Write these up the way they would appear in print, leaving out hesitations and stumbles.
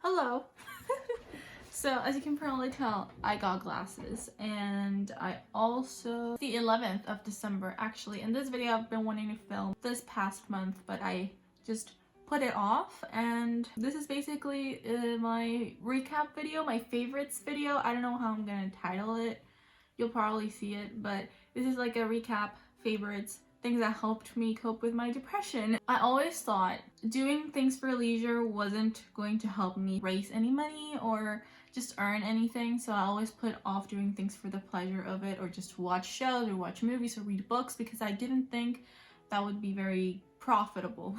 Hello. So as you can probably tell, I got glasses, and I also the 11th of December actually. In this video I've been wanting to film this past month, but I just put it off, and this is basically my recap video, my favorites video. I don't know how I'm gonna title it. You'll probably see it, but this is like a recap, favorites, things that helped me cope with my depression. I always thought doing things for leisure wasn't going to help me raise any money or just earn anything, so I always put off doing things for the pleasure of it, or just watch shows or watch movies or read books, because I didn't think that would be very profitable.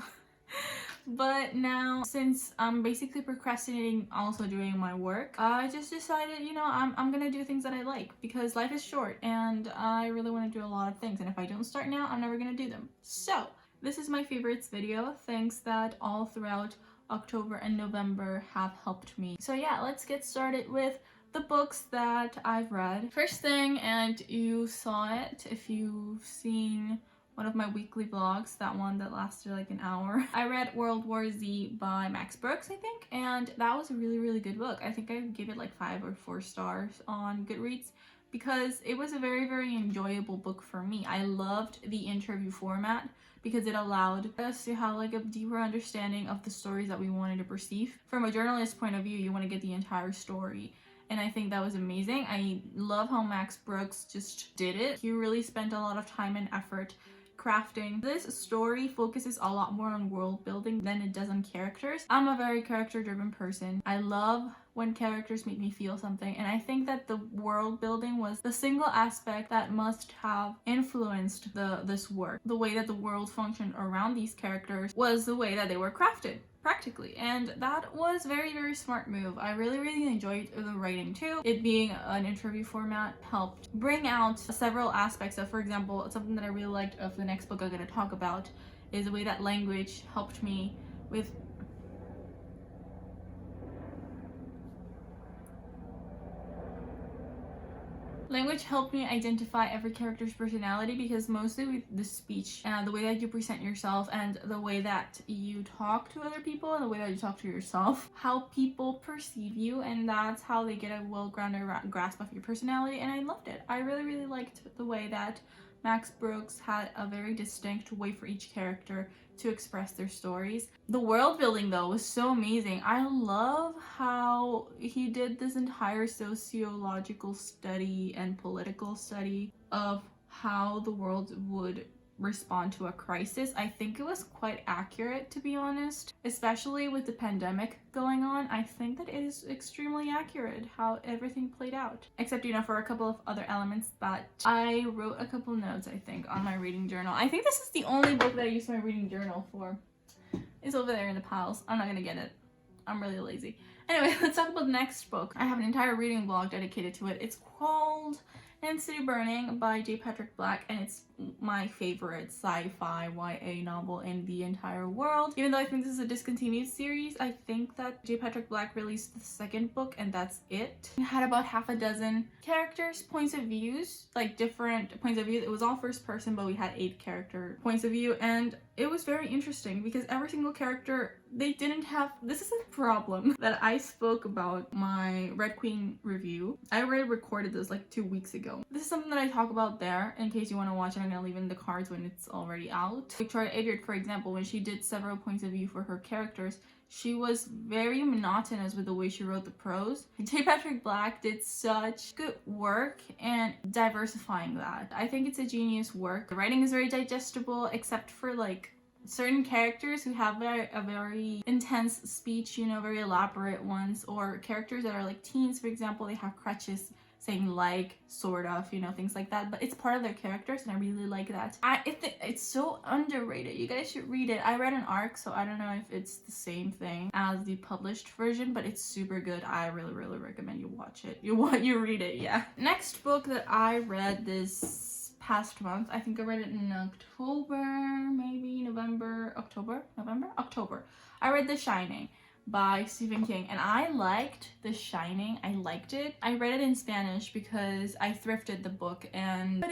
But now, since I'm basically procrastinating also doing my work, I just decided, I'm gonna do things that I like, because life is short and I really want to do a lot of things, and if I don't start now, I'm never gonna do them. So this is my favorites video, things that all throughout October and November have helped me. So yeah, let's get started with the books that I've read. First thing, and you saw it if you've seen one of my weekly vlogs, that one that lasted like an hour. I read World War Z by Max Brooks, I think, and that was a really good book. I think I gave it like 5 or 4 stars on Goodreads, because it was a very enjoyable book for me. I loved the interview format because it allowed us to have like a deeper understanding of the stories that we wanted to perceive. From a journalist point of view, you want to get the entire story, and I think that was amazing. I love how Max Brooks just did it. He really spent a lot of time and effort crafting. This story focuses a lot more on world building than it does on characters. I'm a very character driven person. I love when characters make me feel something, and I think that the world building was the single aspect that must have influenced this work. The way that the world functioned around these characters was the way that they were crafted, practically, and that was very smart move. I really enjoyed the writing too. It being an interview format helped bring out several aspects of, for example, something that I really liked of the next book I'm going to talk about is the way that language helped me with identify every character's personality, because mostly with the speech and the way that you present yourself and the way that you talk to other people and the way that you talk to yourself, how people perceive you, and that's how they get a well-grounded grasp of your personality. And I loved it. I really liked the way that Max Brooks had a very distinct way for each character to express their stories. The world building though was so amazing. I love how he did this entire sociological study and political study of how the world would respond to a crisis. I think it was quite accurate, to be honest, especially with the pandemic going on. I think that it is extremely accurate how everything played out, except for a couple of other elements that I wrote a couple notes, I think, on my reading journal. I think this is the only book that I used my reading journal for. It's over there in the piles. I'm not gonna get it. I'm really lazy. Anyway, let's talk about the next book. I have an entire reading vlog dedicated to it. It's called City Burning by J. Patrick Black, and it's my favorite sci-fi YA novel in the entire world. Even though I think this is a discontinued series, I think that J. Patrick Black released the second book and that's it. It had about half a dozen characters, points of views, like different points of view. It was all first person, but we had 8 character points of view, and it was very interesting because every single character, they didn't have, this is a problem that I spoke about my Red Queen review. I already recorded this like 2 weeks ago. This is something that I talk about there in case you want to watch it. I'm gonna leave in the cards when it's already out. Victoria Aveyard, for example, when she did several points of view for her characters, she was very monotonous with the way she wrote the prose. J. Patrick Black did such good work and diversifying that. I think it's a genius work. The writing is very digestible, except for like certain characters who have a very intense speech, very elaborate ones, or characters that are like teens, for example, they have crutches saying like, sort of, things like that, but it's part of their characters, and I really like that. It's so underrated. You guys should read it. I read an arc, so I don't know if it's the same thing as the published version, but it's super good. I really recommend you watch it. You read it, yeah. Next book that I read this past month, I think I read it in October, maybe November, October. I read The Shining by Stephen King, and I liked The Shining. I liked it. I read it in Spanish because I thrifted the book, but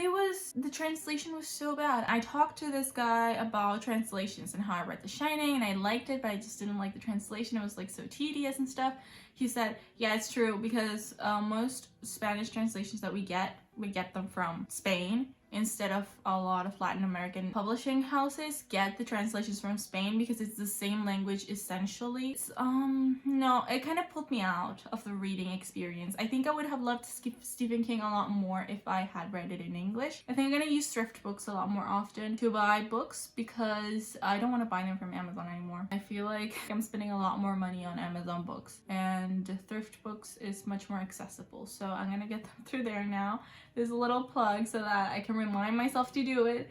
the translation was so bad. I talked to this guy about translations and how I read The Shining, and I liked it, but I just didn't like the translation. It was like so tedious and stuff. He said, yeah, it's true, because most Spanish translations that we get them from Spain, instead of a lot of Latin American publishing houses get the translations from Spain, because it's the same language essentially. No, it kind of pulled me out of the reading experience. I think I would have loved Stephen King a lot more if I had read it in English. I think I'm gonna use thrift books a lot more often to buy books, because I don't want to buy them from Amazon anymore. I feel like I'm spending a lot more money on Amazon books, and thrift books is much more accessible, so I'm gonna get them through there now. There's a little plug so that I can remind myself to do it.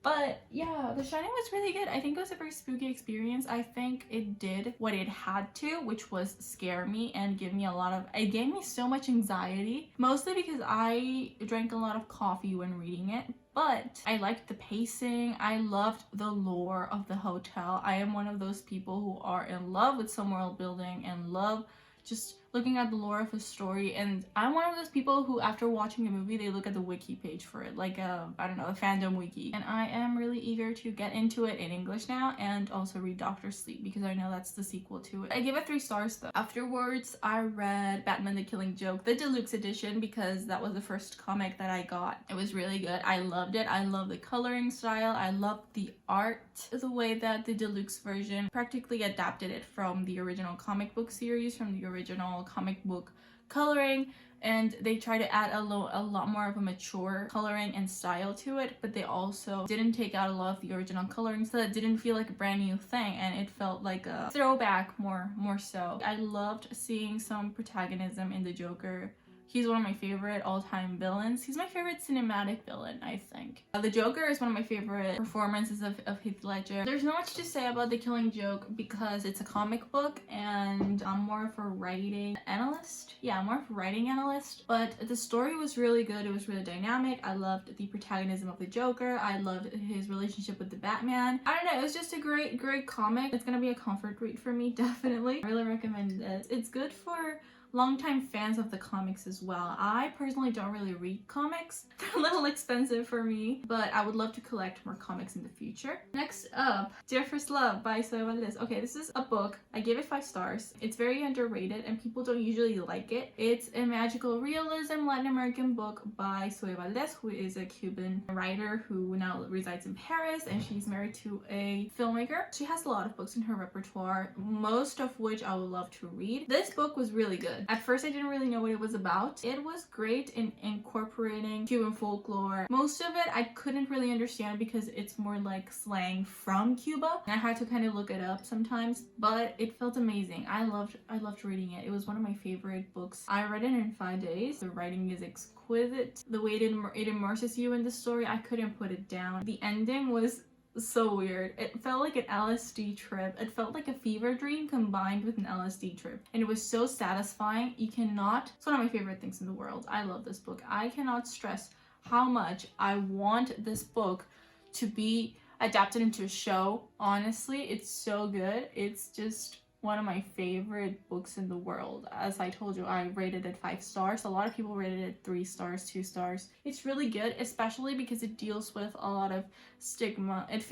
But yeah, The Shining was really good. I think it was a very spooky experience. I think it did what it had to, which was scare me and give me it gave me so much anxiety, mostly because I drank a lot of coffee when reading it. But I liked the pacing. I loved the lore of the hotel. I am one of those people who are in love with some world building and love just looking at the lore of a story, and I'm one of those people who, after watching a movie, they look at the wiki page for it, like I don't know, a fandom wiki. And I am really eager to get into it in English now, and also read Doctor Sleep, because I know that's the sequel to it. I gave it 3 stars though. Afterwards, I read Batman the Killing Joke, the deluxe edition, because that was the first comic that I got. It was really good. I loved it. I love the coloring style. I loved the art. The way that the deluxe version practically adapted it from the original comic book series, from the original comic book coloring, and they try to add a lot more of a mature coloring and style to it, but they also didn't take out a lot of the original coloring, so it didn't feel like a brand new thing, and it felt like a throwback more so. I loved seeing some protagonism in the Joker. He's one of my favorite all-time villains. He's my favorite cinematic villain, I think. The Joker is one of my favorite performances of Heath Ledger. There's not much to say about The Killing Joke because it's a comic book, and I'm more of a writing analyst. Yeah, I'm more of a writing analyst. But the story was really good. It was really dynamic. I loved the protagonism of the Joker. I loved his relationship with the Batman. I don't know, it was just a great comic. It's gonna be a comfort read for me, definitely. I really recommend it. It's good for longtime fans of the comics as well. I personally don't really read comics. They're a little expensive for me, but I would love to collect more comics in the future. Next up, Dear First Love by Zoe Valdez. Okay, this is a book. I gave it 5 stars. It's very underrated and people don't usually like it. It's a magical realism Latin American book by Zoe Valdez, who is a Cuban writer who now resides in Paris, and she's married to a filmmaker. She has a lot of books in her repertoire, most of which I would love to read. This book was really good. At first I didn't really know what it was about. It was great in incorporating Cuban folklore. Most of it I couldn't really understand because it's more like slang from Cuba. I had to kind of look it up sometimes, but it felt amazing. I loved reading it. It was one of my favorite books. I read it in 5 days. The writing is exquisite. The way it immerses you in the story, I couldn't put it down. The ending was so weird. It felt like an LSD trip. It felt like a fever dream combined with an LSD trip, and it was so satisfying. It's one of my favorite things in the world. I love this book. I cannot stress how much I want this book to be adapted into a show. Honestly, it's so good. It's just one of my favorite books in the world. As I told you, I rated it 5 stars. A lot of people rated it 3 stars, 2 stars. It's really good, especially because it deals with a lot of stigma. It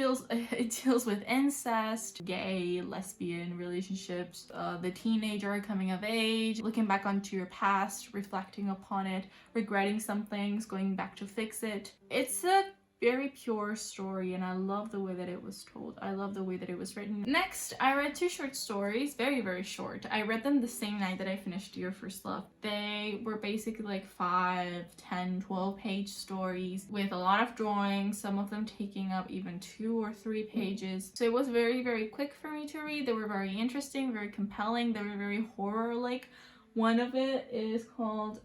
deals with incest, gay, lesbian relationships, the teenager coming of age, looking back onto your past, reflecting upon it, regretting some things, going back to fix it. It's a very pure story, and I love the way that it was told. I love the way that it was written. Next, I read 2 short stories, very short. I read them the same night that I finished Dear First Love. They were basically like 5, 10, 12 page stories with a lot of drawings, some of them taking up even 2 or 3 pages. So it was very quick for me to read. They were very interesting, very compelling. They were very horror-like, One of it is called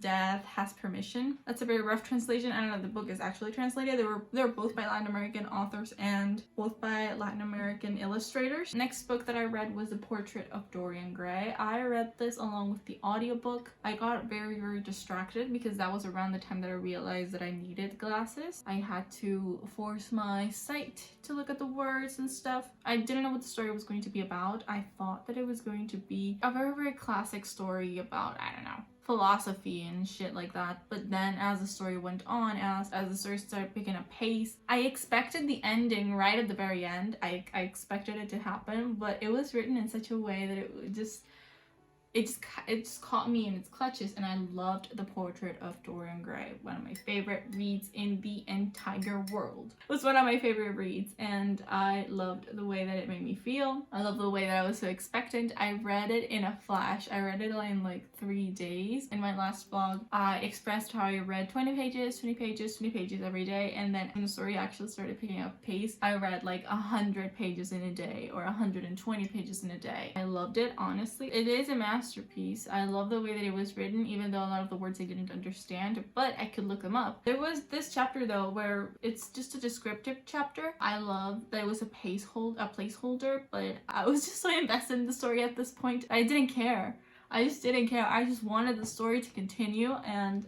Death Has Permission. That's a very rough translation. I don't know if the book is actually translated. They were both by Latin American authors and both by Latin American illustrators. Next book that I read was The Portrait of Dorian Gray. I read this along with the audiobook. I got very, very distracted because that was around the time that I realized that I needed glasses. I had to force my sight to look at the words and stuff. I didn't know what the story was going to be about. I thought that it was going to be a very, very classic story about, I don't know, philosophy and shit like that. But then as the story went on, as the story started picking up pace, I expected the ending right at the very end. I expected it to happen, but it was written in such a way that it just caught me in its clutches, and I loved The Portrait of Dorian Gray. One of my favorite reads in the entire world. It was one of my favorite reads, and I loved the way that it made me feel. I loved the way that I was so expectant. I read it in a flash. I read it in like 3 days. In my last vlog, I expressed how I read 20 pages, 20 pages, 20 pages every day, and then when the story actually started picking up pace, I read like 100 pages in a day or 120 pages in a day. I loved it, honestly. It is a masterpiece. I love the way that it was written, even though a lot of the words I didn't understand, but I could look them up. There was this chapter though where it's just a descriptive chapter. I love that it was a placeholder, but I was just so invested in the story at this point. I didn't care. I just didn't care. I just wanted the story to continue, and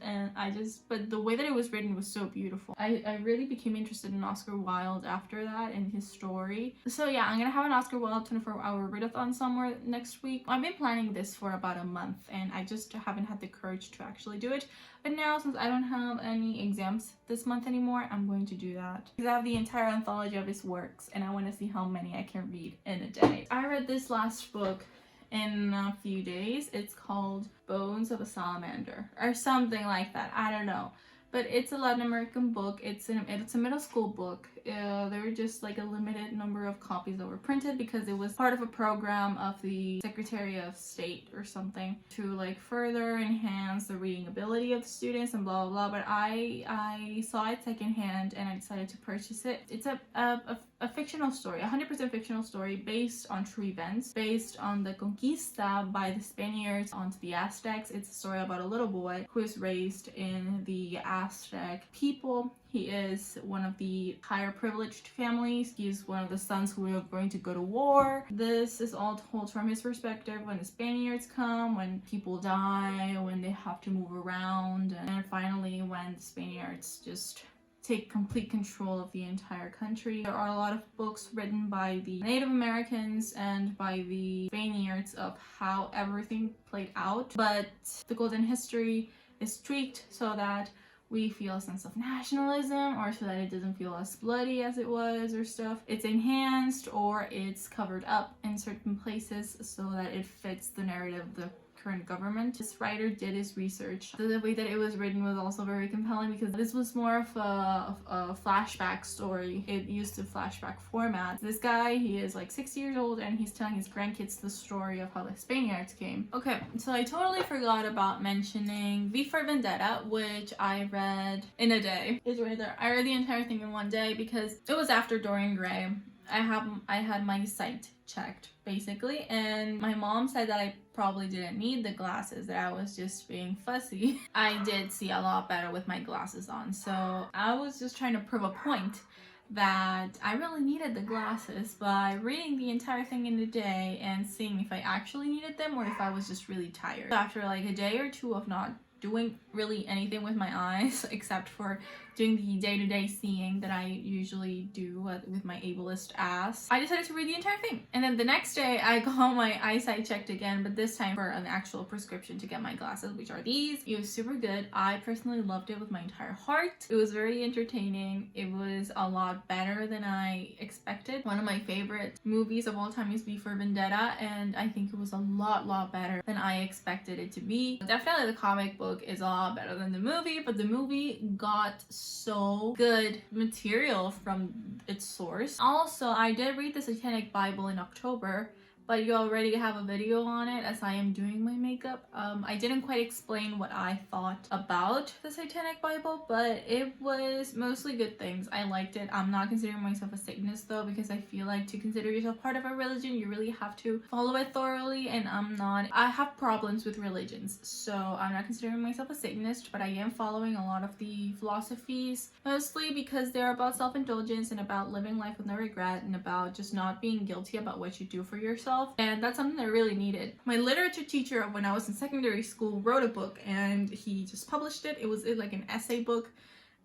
but the way that it was written was so beautiful. I really became interested in Oscar Wilde after that and his story. So yeah, I'm gonna have an Oscar Wilde 24-hour readathon somewhere next week. I've been planning this for about a month, and I just haven't had the courage to actually do it. But now, since I don't have any exams this month anymore, I'm going to do that. Because I have the entire anthology of his works, and I want to see how many I can read in a day. I read this last book in a few days. It's called Bones of a Salamander or something like that. I don't know, but it's a Latin American book. It's a middle school book. There were just like a limited number of copies that were printed because it was part of a program of the Secretary of State or something to like further enhance the reading ability of the students and blah blah blah. But I saw it secondhand and I decided to purchase it. It's a fictional story, 100% fictional story based on true events, based on the conquista by the Spaniards onto the Aztecs. It's a story about a little boy who is raised in the Aztec people. He is one of the higher privileged families. He's one of the sons who are going to go to war. This is all told from his perspective when the Spaniards come, when people die, when they have to move around, and finally when the Spaniards just take complete control of the entire country. There are a lot of books written by the Native Americans and by the Spaniards of how everything played out, but the golden history is tweaked so that we feel a sense of nationalism, or so that it doesn't feel as bloody as it was or stuff. It's enhanced or it's covered up in certain places so that it fits the narrative of the current government. This writer did his research. The way that it was written was also very compelling because this was more of a flashback story. It used a flashback format. This guy, he is like 60 years old and he's telling his grandkids the story of how the Spaniards came. Okay, so I totally forgot about mentioning V for Vendetta, which I read in a day. It's right there. I read the entire thing in one day because it was after Dorian Gray. I had my sight checked basically, and my mom said that I probably didn't need the glasses, that I was just being fussy. I did see a lot better with my glasses on, so I was just trying to prove a point that I really needed the glasses by reading the entire thing in a day and seeing if I actually needed them or if I was just really tired. So after like a day or two of not doing really anything with my eyes except for doing the day-to-day seeing that I usually do with my ableist ass, I decided to read the entire thing. And then the next day I got my eyesight checked again, but this time for an actual prescription to get my glasses, which are these. It was super good. I personally loved it with my entire heart. It was very entertaining. It was a lot better than I expected. One of my favorite movies of all time is V for Vendetta, and I think it was a lot better than I expected it to be. Definitely the comic book is a lot better than the movie, but the movie got so good material from its source. Also, I did read the Satanic Bible in October but you already have a video on it as I am doing my makeup. I didn't quite explain what I thought about the Satanic Bible, but it was mostly good things. I liked it. I'm not considering myself a Satanist though, because I feel like to consider yourself part of a religion, you really have to follow it thoroughly, and I'm not. I have problems with religions, so I'm not considering myself a Satanist, but I am following a lot of the philosophies, mostly because they're about self-indulgence and about living life with no regret and about just not being guilty about what you do for yourself, and that's something that I really needed. My literature teacher when I was in secondary school wrote a book, and he just published it. It was like an essay book,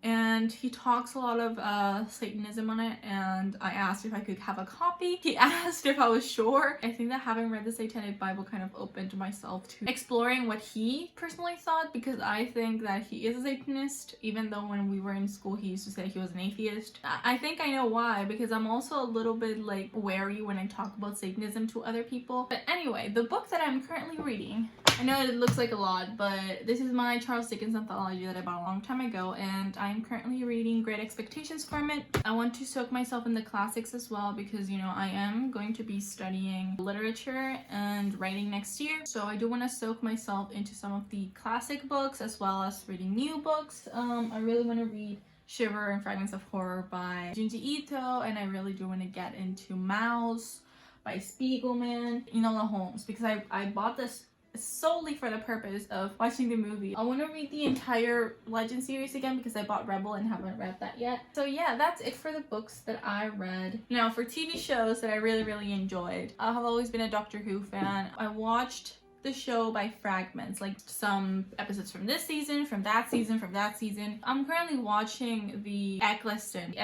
and he talks a lot of Satanism on it, and I asked if I could have a copy. He asked if I was sure. I think that having read the Satanic Bible kind of opened myself to exploring what he personally thought, because I think that he is a Satanist, even though when we were in school he used to say he was an atheist. I think I know why, because I'm also a little bit like wary when I talk about Satanism to other people. But anyway, the book that I'm currently reading, I know it looks like a lot, but this is my Charles Dickens anthology that I bought a long time ago, and I'm currently reading Great Expectations from it. I want to soak myself in the classics as well, because you know I am going to be studying literature and writing next year, so I do want to soak myself into some of the classic books as well as reading new books. I really want to read Shiver and Fragments of Horror by Junji Ito, and I really do want to get into Mouse by Spiegelman, Enola Holmes, because I bought this solely for the purpose of watching the movie. I want to read the entire Legend series again because I bought Rebel and haven't read that yet. So yeah, that's it for the books that I read. Now for TV shows that I really enjoyed, I have always been a Doctor Who fan. I watched the show by fragments, like some episodes from this season, from that season, from that season. I'm currently watching the Eccleston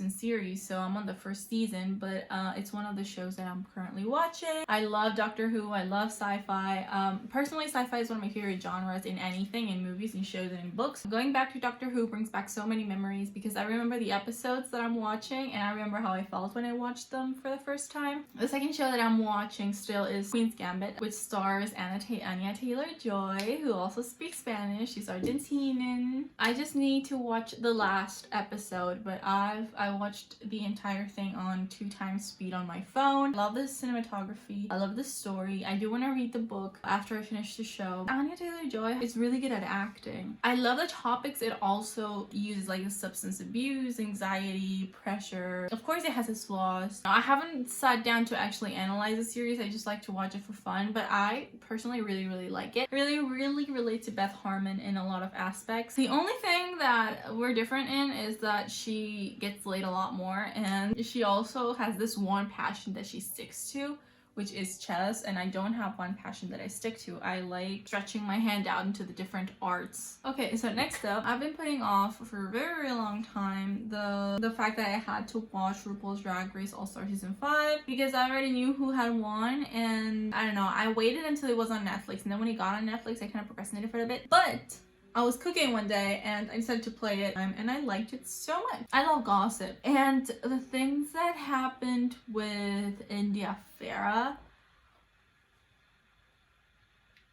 series, so I'm on the first season, but it's one of the shows that I'm currently watching. I love Doctor Who, I love sci-fi. Personally, sci-fi is one of my favorite genres in anything, in movies, in shows, and in books. Going back to Doctor Who brings back so many memories because I remember the episodes that I'm watching, and I remember how I felt when I watched them for the first time. The second show that I'm watching still is Queen's Gambit, which stars Anya Taylor-Joy, who also speaks Spanish. She's Argentinian. I just need to watch the last episode, but I watched the entire thing on 2x speed on my phone. I love the cinematography. I love the story. I do want to read the book after I finish the show. Anya Taylor-Joy is really good at acting. I love the topics it also uses, like substance abuse, anxiety, pressure. Of course, it has its flaws. I haven't sat down to actually analyze the series. I just like to watch it for fun, but I personally really like it. I really relate to Beth Harmon in a lot of aspects. The only thing that we're different in is that she gets laid a lot more, and she also has this one passion that she sticks to, which is chess, and I don't have one passion that I stick to. I like stretching my hand out into the different arts. Okay, so next up, I've been putting off for a very long time the fact that I had to watch RuPaul's Drag Race All-Star Season 5 because I already knew who had won, and I don't know, I waited until it was on Netflix, and then when it got on Netflix, I kind of procrastinated for a bit, but I was cooking one day and I decided to play it, and I liked it so much. I love gossip, and the things that happened with India Farah,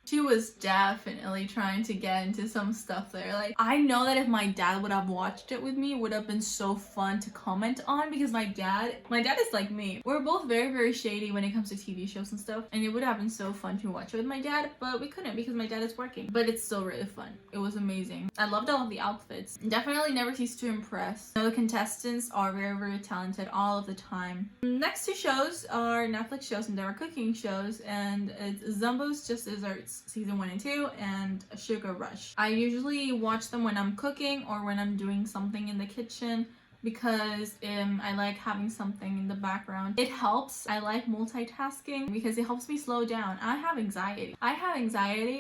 she was definitely trying to get into some stuff there. Like, I know that if my dad would have watched it with me, it would have been so fun to comment on, because my dad is like me. We're both very shady when it comes to TV shows and stuff, and it would have been so fun to watch it with my dad, but we couldn't because my dad is working. But it's still really fun. It was amazing. I loved all of the outfits. Definitely never cease to impress. The contestants are very talented all of the time. Next two shows are Netflix shows, and they are cooking shows, and it's Zumbo's Just Desserts Season 1 and 2 and Sugar Rush. I usually watch them when I'm cooking or when I'm doing something in the kitchen, because I like having something in the background. It helps. I like multitasking because it helps me slow down. I have anxiety,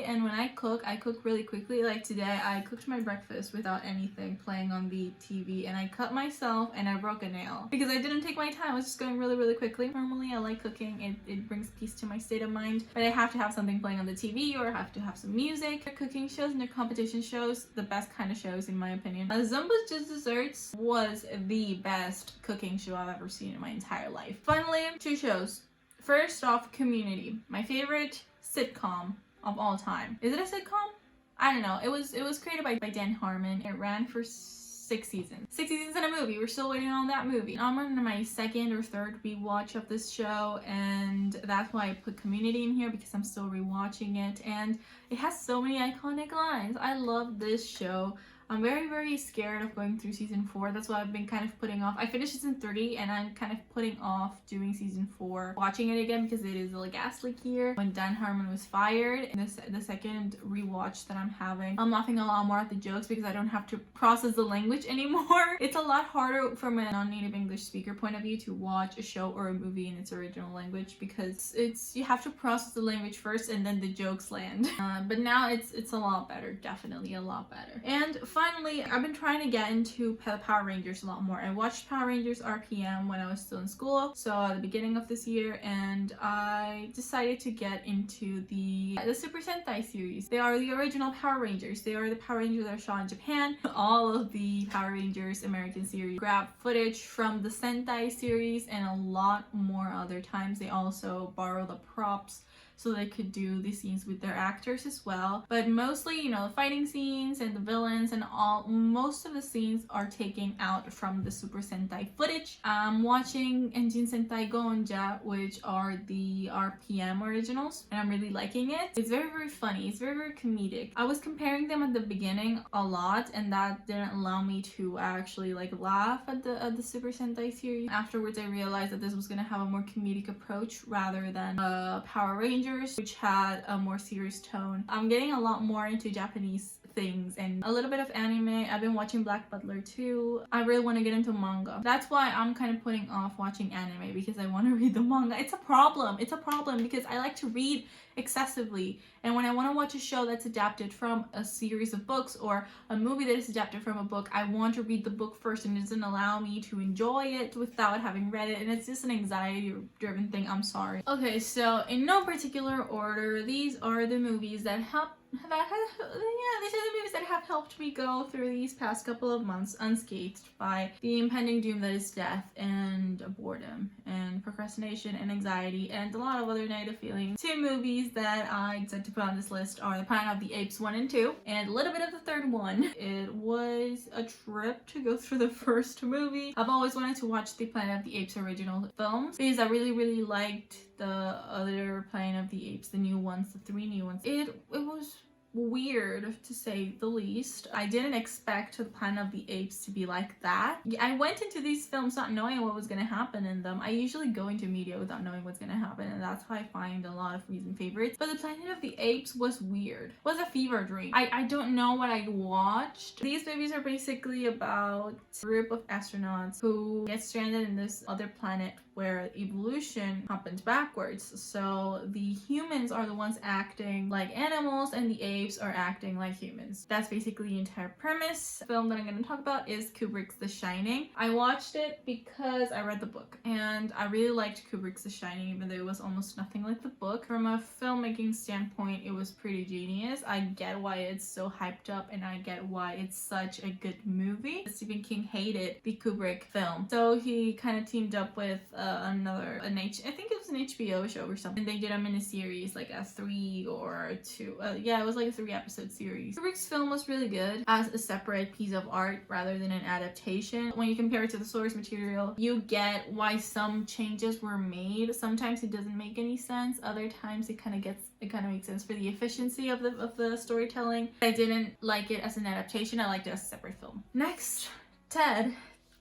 and when I cook really quickly. Like today, I cooked my breakfast without anything playing on the TV, and I cut myself and I broke a nail because I didn't take my time. I was just going really quickly. Normally, I like cooking. It brings peace to my state of mind, but I have to have something playing on the TV, or I have to have some music. Their cooking shows and their competition shows, the best kind of shows in my opinion. Zumbo's Just Desserts was the best cooking show I've ever seen in my entire life. Finally, two shows. First off, Community, my favorite sitcom of all time. Is it a sitcom? I don't know. It was created by Dan Harmon. It ran for 6 6 seasons. 6 seasons in a movie. We're still waiting on that movie. I'm on my second or third rewatch of this show, and that's why I put Community in here, because I'm still rewatching it, and it has so many iconic lines. I love this show. I'm very, very scared of going through season 4. That's why I've been kind of putting off. I finished season 3 and I'm kind of putting off doing season 4, watching it again, because it is a gas leak here. When Dan Harmon was fired, the second rewatch that I'm having, I'm laughing a lot more at the jokes because I don't have to process the language anymore. It's a lot harder from a non-native English speaker point of view to watch a show or a movie in its original language, because you have to process the language first and then the jokes land. But now it's a lot better, definitely a lot better. And finally, I've been trying to get into Power Rangers a lot more. I watched Power Rangers RPM when I was still in school, so at the beginning of this year, and I decided to get into the Super Sentai series. They are the original Power Rangers. They are the Power Rangers that are shot in Japan. All of the Power Rangers American series grab footage from the Sentai series, and a lot more other times. They also borrow the props so they could do the scenes with their actors as well. But mostly, you know, the fighting scenes and the villains and most of the scenes are taken out from the Super Sentai footage. I'm watching Engine Sentai Gonja, which are the RPM originals, and I'm really liking it. It's very, very funny. It's very, very comedic. I was comparing them at the beginning a lot, and that didn't allow me to actually like laugh at the Super Sentai series. Afterwards, I realized that this was gonna have a more comedic approach rather than Power Rangers, which had a more serious tone. I'm getting a lot more into Japanese things and a little bit of anime. I've been watching Black Butler too. I really want to get into manga. That's why I'm kind of putting off watching anime, because I want to read the manga. It's a problem. It's a problem because I like to read excessively, and when I want to watch a show that's adapted from a series of books or a movie that is adapted from a book, I want to read the book first, and it doesn't allow me to enjoy it without having read it, and it's just an anxiety driven thing. I'm sorry. Okay, so in no particular order, these are the movies that these are the movies that have helped me go through these past couple of months unscathed by the impending doom that is death and boredom and procrastination and anxiety and a lot of other negative feelings. 2 movies that I decided to put on this list are The Planet of the Apes 1 and 2, and a little bit of the third one. It was a trip to go through the first movie. I've always wanted to watch the Planet of the Apes original films because I really, really liked the other Planet of the Apes, the new ones, the 3 new ones. It was weird, to say the least. I didn't expect the Planet of the Apes to be like that. I went into these films not knowing what was going to happen in them. I usually go into media without knowing what's going to happen, and that's how I find a lot of recent favorites. But the Planet of the Apes was weird. It was a fever dream. I don't know what I watched. These movies are basically about a group of astronauts who get stranded in this other planet where evolution happens backwards. So the humans are the ones acting like animals and the apes are acting like humans. That's basically the entire premise. The film that I'm going to talk about is Kubrick's The Shining. I watched it because I read the book, and I really liked Kubrick's The Shining, even though it was almost nothing like the book. From a filmmaking standpoint, it was pretty genius. I get why it's so hyped up, and I get why it's such a good movie. Stephen King hated the Kubrick film, so he kind of teamed up with I think it was an HBO show or something. They did a miniseries, like a 3 or 2. Yeah, it was like a 3-episode series. Kubrick's film was really good as a separate piece of art rather than an adaptation. When you compare it to the source material, you get why some changes were made. Sometimes it doesn't make any sense. Other times it kind of makes sense for the efficiency of the storytelling. I didn't like it as an adaptation. I liked it as a separate film. Next, Ted,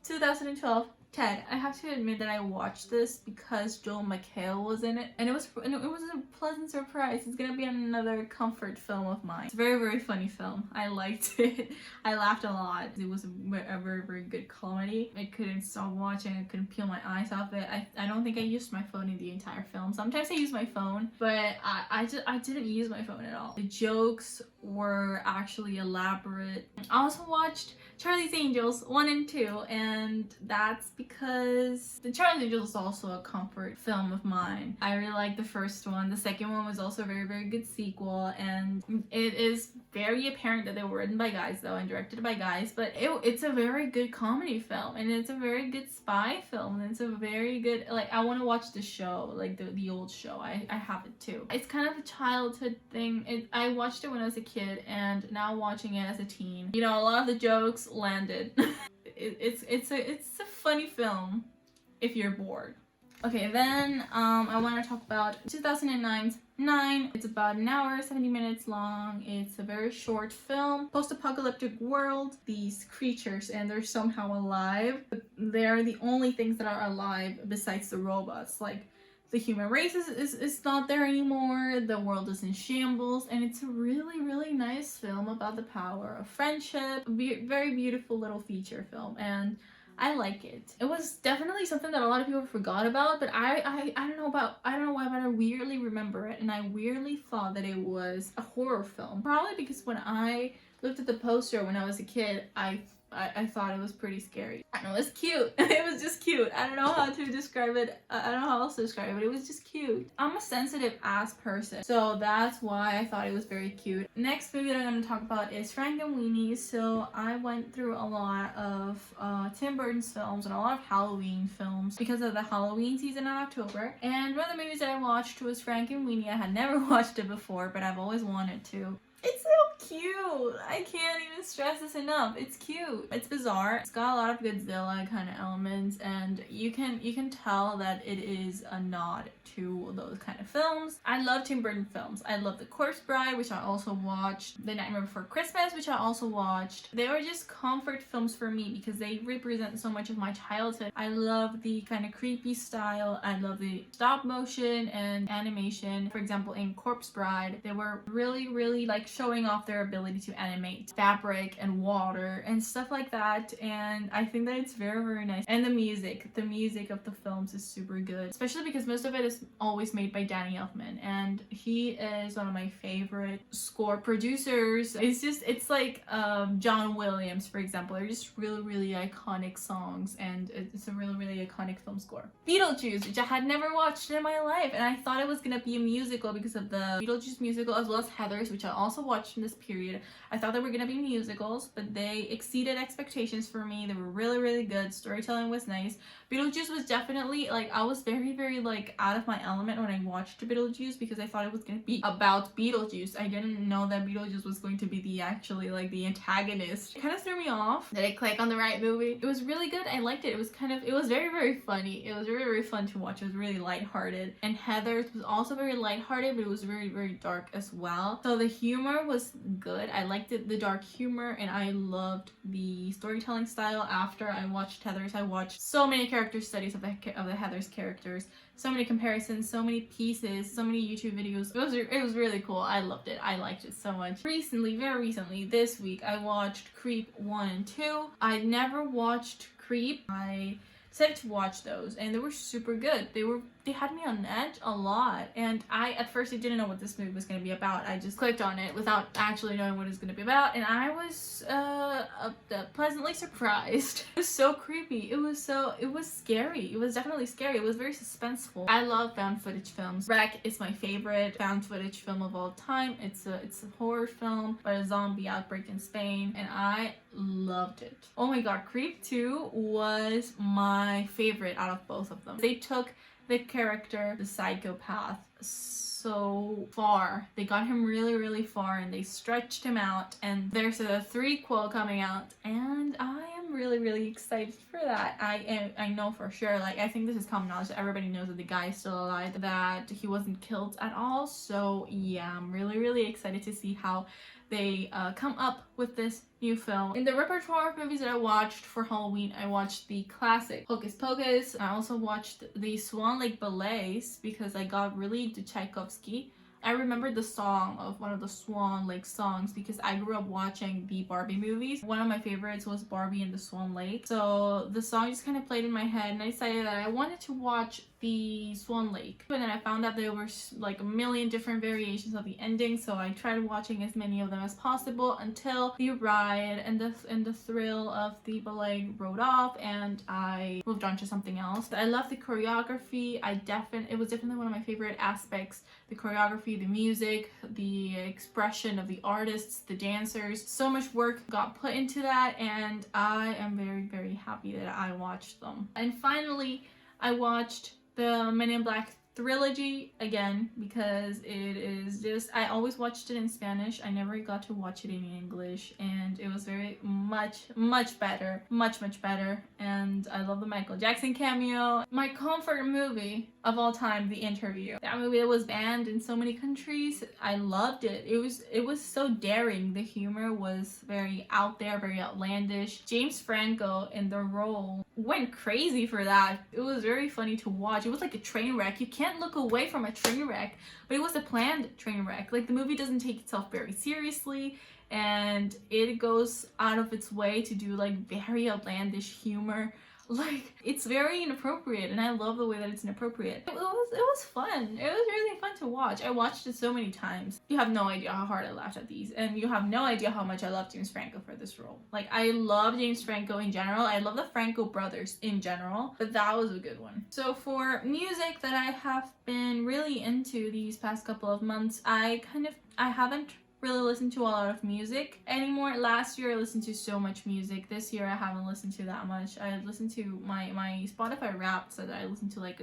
2012. Ted, I have to admit that I watched this because Joel McHale was in it, and it was a pleasant surprise. It's gonna be another comfort film of mine. It's a very, very funny film. I liked it. I laughed a lot. It was a very, very good comedy. I couldn't stop watching. I couldn't peel my eyes off it. I don't think I used my phone in the entire film. Sometimes I use my phone, but I didn't use my phone at all. The jokes were actually elaborate. I also watched Charlie's Angels 1 and 2, and that's because the Charlie's Angels is also a comfort film of mine. I really like the first one. The second one was also a very, very good sequel, and it is very apparent that they were written by guys though and directed by guys, but it's a very good comedy film, and it's a very good spy film, and it's a very good, like, I want to watch the show, like the old show. I have it too. It's kind of a childhood thing. I watched it when I was a kid, and now watching it as a teen, you know, a lot of the jokes landed. It's a funny film if you're bored. Okay, then I want to talk about 2009's 9. It's about an hour, 70 minutes long. It's a very short film. Post-apocalyptic world. These creatures, and they're somehow alive. But they're the only things that are alive besides the robots. Like, the human race is not there anymore. The world is in shambles, and it's a really, really nice film about the power of friendship. Very beautiful little feature film, and I like it. It was definitely something that a lot of people forgot about, but I don't know why, but I weirdly remember it, and I weirdly thought that it was a horror film. Probably because when I looked at the poster when I was a kid, I thought it was pretty scary. I don't know, it's cute. It was just cute. I don't know how to describe it. I don't know how else to describe it, but it was just cute. I'm a sensitive ass person, so that's why I thought it was very cute. Next movie that I'm going to talk about is Frankenweenie. So I went through a lot of Tim Burton's films and a lot of Halloween films because of the Halloween season in October. And one of the movies that I watched was Frankenweenie. I had never watched it before, but I've always wanted to. It's so cute. I can't even stress this enough. It's cute. It's bizarre. It's got a lot of Godzilla kind of elements, and you can tell that it is a nod to those kind of films. I love Tim Burton films. I love The Corpse Bride, which I also watched. The Nightmare Before Christmas, which I also watched. They were just comfort films for me because they represent so much of my childhood. I love the kind of creepy style. I love the stop motion and animation. For example, in Corpse Bride, they were really, really like showing off their ability to animate fabric and water and stuff like that, and I think that it's very, very nice. And the music of the films is super good, especially because most of it is always made by Danny Elfman, and he is one of my favorite score producers. It's like John Williams, for example. They're just really, really iconic songs, and it's a really, really iconic film score. Beetlejuice, which I had never watched in my life, and I thought it was gonna be a musical because of the Beetlejuice musical, as well as Heathers, which I also watched in this period. I thought they were gonna be musicals, but they exceeded expectations for me. They were really, really good. Storytelling was nice. Beetlejuice was definitely, like, I was very, very, like, out of my element when I watched Beetlejuice because I thought it was gonna be about Beetlejuice. I didn't know that Beetlejuice was going to be the the antagonist. It kind of threw me off. Did I click on the right movie? It was really good. I liked it. It was very, very funny. It was very, very fun to watch. It was really lighthearted. And Heathers was also very lighthearted, but it was very, very dark as well. So the humor was good. I liked it, the dark humor, and I loved the storytelling style. After I watched Heathers, I watched so many character studies of the Heathers characters, so many comparisons, so many pieces, so many YouTube videos. It was really cool. I loved it. I liked it so much. Recently, very recently, this week, I watched Creep 1 and 2. I never watched Creep. I decided to watch those, and they were super good. They had me on edge a lot, and at first I didn't know what this movie was going to be about. I just clicked on it without actually knowing what it was going to be about, and I was pleasantly surprised. It was so creepy. It was scary. It was definitely scary. It was very suspenseful. I love found footage films. Wreck is my favorite found footage film of all time. It's a horror film about a zombie outbreak in Spain, and I loved it. Oh my god, Creep 2 was my favorite out of both of them. They took the character, the psychopath, so far. They got him really, really far, and they stretched him out, and there's a 3-quel coming out, and I am really, really excited for that. I know for sure, like, I think this is common knowledge that everybody knows that the guy is still alive, that he wasn't killed at all. So yeah, I'm really, really excited to see how they come up with this new film. In the repertoire of movies that I watched for Halloween, I watched the classic Hocus Pocus. I also watched the Swan Lake Ballets because I got really into Tchaikovsky. I remembered the song of one of the Swan Lake songs because I grew up watching the Barbie movies. One of my favorites was Barbie and the Swan Lake. So the song just kind of played in my head, and I decided that I wanted to watch the Swan Lake. And then I found out there were like a million different variations of the ending, so I tried watching as many of them as possible until the ride and the thrill of the ballet rode off, and I moved on to something else. I love the choreography. It was definitely one of my favorite aspects. The choreography, the music, the expression of the artists, the dancers. So much work got put into that, and I am very, very happy that I watched them. And finally, I watched the Men in Black trilogy again because it is just, I always watched it in Spanish. I never got to watch it in English, and it was very much better, much better. And I love the Michael Jackson cameo. My comfort movie of all time, The Interview. That movie that was banned in so many countries. I loved it. It was so daring. The humor was very out there, very outlandish. James Franco in the role went crazy for that. It was very funny to watch. It was like a train wreck. You can't look away from a train wreck, but it was a planned train wreck. Like, the movie doesn't take itself very seriously, and it goes out of its way to do like very outlandish humor. Like, it's very inappropriate, and I love the way that it's inappropriate. It was fun. It was really fun to watch. I watched it so many times. You have no idea how hard I laughed at these, and you have no idea how much I love James Franco for this role. Like, I love James Franco in general. I love the Franco brothers in general, but that was a good one. So for music that I have been really into these past couple of months, I haven't really listen to a lot of music anymore. Last year I listened to so much music. This year I haven't listened to that much. I listened to my Spotify Wrapped, so that I listened to like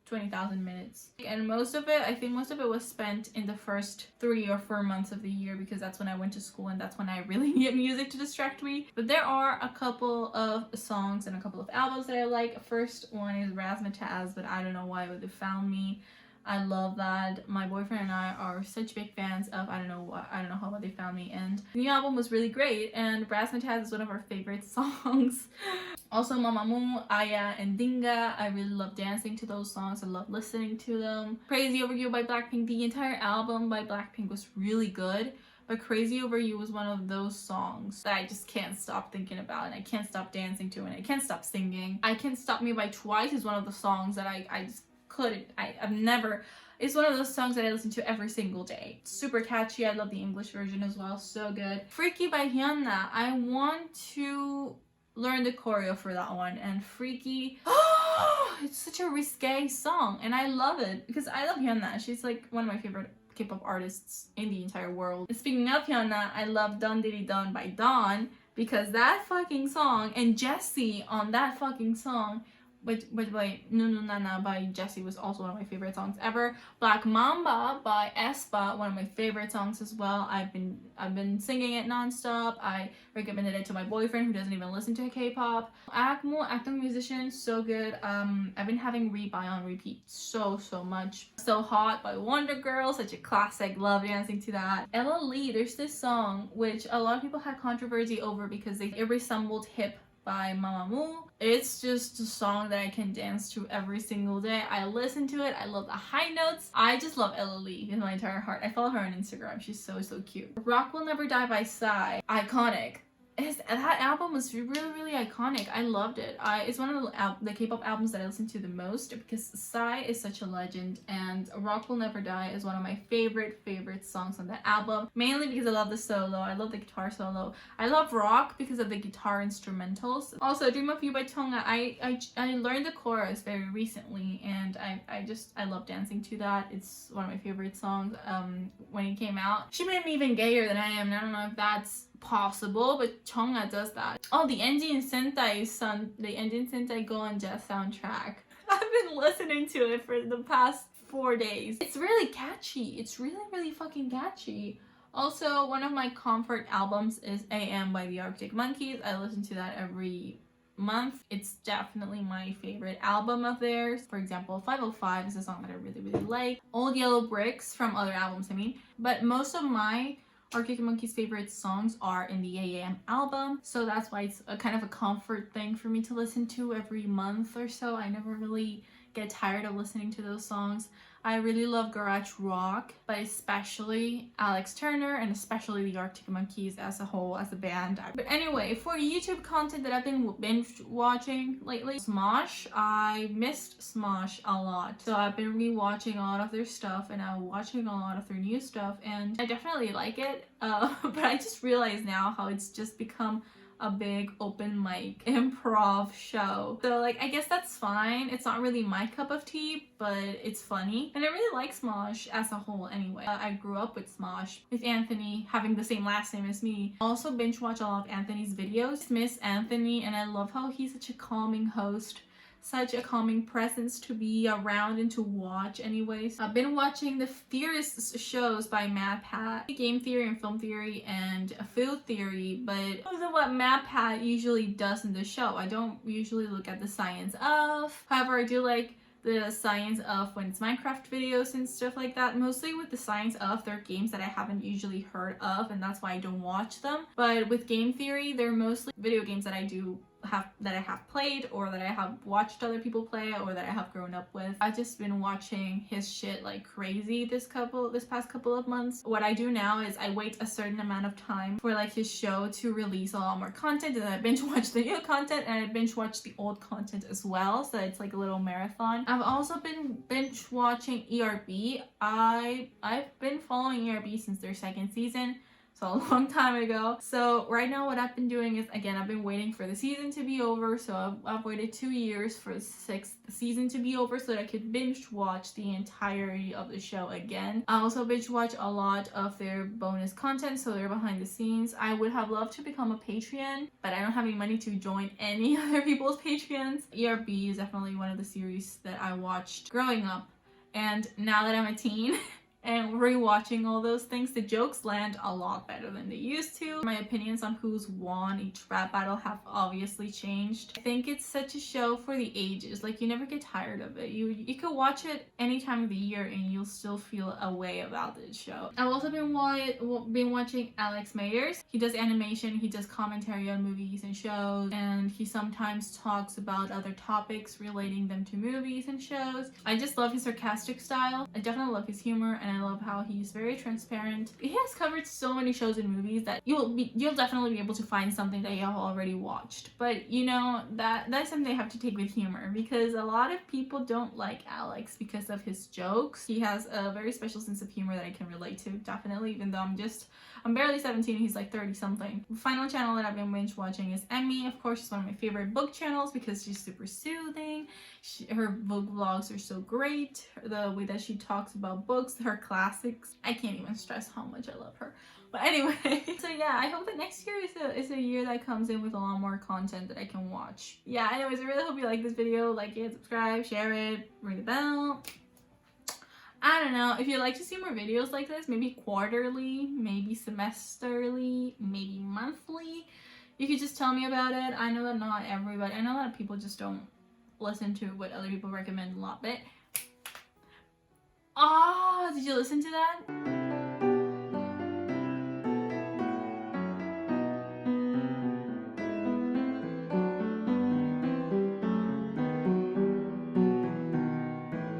20,000 minutes, and most of it was spent in the first 3 or 4 months of the year, because that's when I went to school and that's when I really need music to distract me. But there are a couple of songs and a couple of albums that I like. First one is Razzmatazz, but I don't know why, but they found me. I love that. My boyfriend and I are such big fans of I don't know how they found me, and the new album was really great, and Razzmatazz is one of our favorite songs. Also Mamamoo, Aya, and Dinga. I really love dancing to those songs. I love listening to them. Crazy Over You by Blackpink. The entire album by Blackpink was really good, but Crazy Over You was one of those songs that I just can't stop thinking about, and I can't stop dancing to, and I can't stop singing. I Can't Stop Me by Twice is one of the songs that I just couldn't. It's one of those songs that I listen to every single day. Super catchy. I love the English version as well. So good. Freaky by Hyuna. I want to learn the choreo for that one. And Freaky, it's such a risque song, and I love it because I love Hyuna. She's like one of my favorite K-pop artists in the entire world. And speaking of Hyuna, I love Don Diddy Don by Dawn, because that fucking song, and Jessie on that fucking song, wait, Nunu Nana by Jessie was also one of my favorite songs ever. Black Mamba by aespa, one of my favorite songs as well. I've been singing it nonstop. I recommended it to my boyfriend, who doesn't even listen to K-pop. Akmu, acting musician, so good. I've been having Rebuy on repeat so much. So Hot by Wonder Girl, such a classic. Love dancing to that. Ella Lee, there's this song which a lot of people had controversy over because it resembled Hip by Mamamoo. It's just a song that I can dance to every single day. I listen to it. I love the high notes. I just love Ella Lee with my entire heart. I follow her on Instagram. She's so cute. Rock Will Never Die by Psy. Iconic. That album was really iconic. I loved it. It's one of the K-pop albums that I listen to the most, because Psy is such a legend, and Rock Will Never Die is one of my favorite songs on that album, mainly because I love the solo. I love the guitar solo. I love Rock because of the guitar instrumentals. Also, Dream of You by Tonga. I learned the chorus very recently, and I love dancing to that. It's one of my favorite songs. When it came out, she made me even gayer than I am, and I don't know if that's possible, but Chonga does that. Oh, the Engine Sentai Go on Jazz soundtrack. I've been listening to it for the past 4 days. It's really catchy. It's really fucking catchy. Also, one of my comfort albums is AM by the Arctic Monkeys. I listen to that every month. It's definitely my favorite album of theirs. For example, 505 is a song that I really like. Old Yellow Bricks from other albums, I mean. But most of my Arctic Monkeys' favorite songs are in the AM album, so that's why it's a kind of a comfort thing for me to listen to every month or so. I never really get tired of listening to those songs. I really love garage rock, but especially Alex Turner and especially the Arctic Monkeys as a whole, as a band. But anyway, for YouTube content that I've been binge watching lately, Smosh. I missed Smosh a lot, so I've been rewatching a lot of their stuff and I'm watching a lot of their new stuff, and I definitely like it. But I just realized now how it's just become a big open mic improv show. So like, I guess that's fine. It's not really my cup of tea, but it's funny. And I really like Smosh as a whole anyway. I grew up with Smosh, with Anthony having the same last name as me. I also binge watch a lot of Anthony's videos. Miss Anthony, and I love how he's such a calming host. Such a calming presence to be around and to watch anyways. I've been watching the theorist shows by Mad Pat, game theory and film theory and food theory, but this is what Mad Pat usually does in the show. I don't usually look at the science of. However, I do like the science of when it's Minecraft videos and stuff like that. Mostly with the science of, they're games that I haven't usually heard of, and that's why I don't watch them. But with game theory, they're mostly video games that I have played, or that I have watched other people play, or that I have grown up with. I've just been watching his shit like crazy this past couple of months. What I do now is I wait a certain amount of time for like his show to release a lot more content, and I binge watch the new content and I binge watch the old content as well, so it's like a little marathon. I've also been binge watching ERB. I've been following ERB since their second season, so a long time ago. So right now what I've been doing is, again, I've been waiting for the season to be over. So I've waited 2 years for the 6th season to be over so that I could binge watch the entirety of the show again. I also binge watch a lot of their bonus content, so they're behind the scenes. I would have loved to become a Patreon, but I don't have any money to join any other people's Patreons. ERB is definitely one of the series that I watched growing up, and now that I'm a teen and rewatching all those things, the jokes land a lot better than they used to. My opinions on who's won each rap battle have obviously changed. I think it's such a show for the ages. Like, you never get tired of it. You could watch it any time of the year and you'll still feel a way about this show. I've also been watching Alex Mayers. He does animation, he does commentary on movies and shows, and he sometimes talks about other topics relating them to movies and shows. I just love his sarcastic style. I definitely love his humor, and I love how he's very transparent. He has covered so many shows and movies that you'll definitely be able to find something that you have already watched. But you know, that's something I have to take with humor, because a lot of people don't like Alex because of his jokes. He has a very special sense of humor that I can relate to, definitely, even though I'm barely 17, he's like 30 something. The final channel that I've been binge watching is Emmy. Of course, she's one of my favorite book channels because she's super soothing. Her book vlogs are so great. The way that she talks about books, her classics. I can't even stress how much I love her. But anyway, so yeah, I hope that next year is a year that comes in with a lot more content that I can watch. Yeah, anyways, I really hope you like this video. Like it, subscribe, share it, ring the bell. I don't know, if you'd like to see more videos like this, maybe quarterly, maybe semesterly, maybe monthly, you could just tell me about it. I know that not everybody, I know a lot of people just don't listen to what other people recommend a lot, but did you listen to that?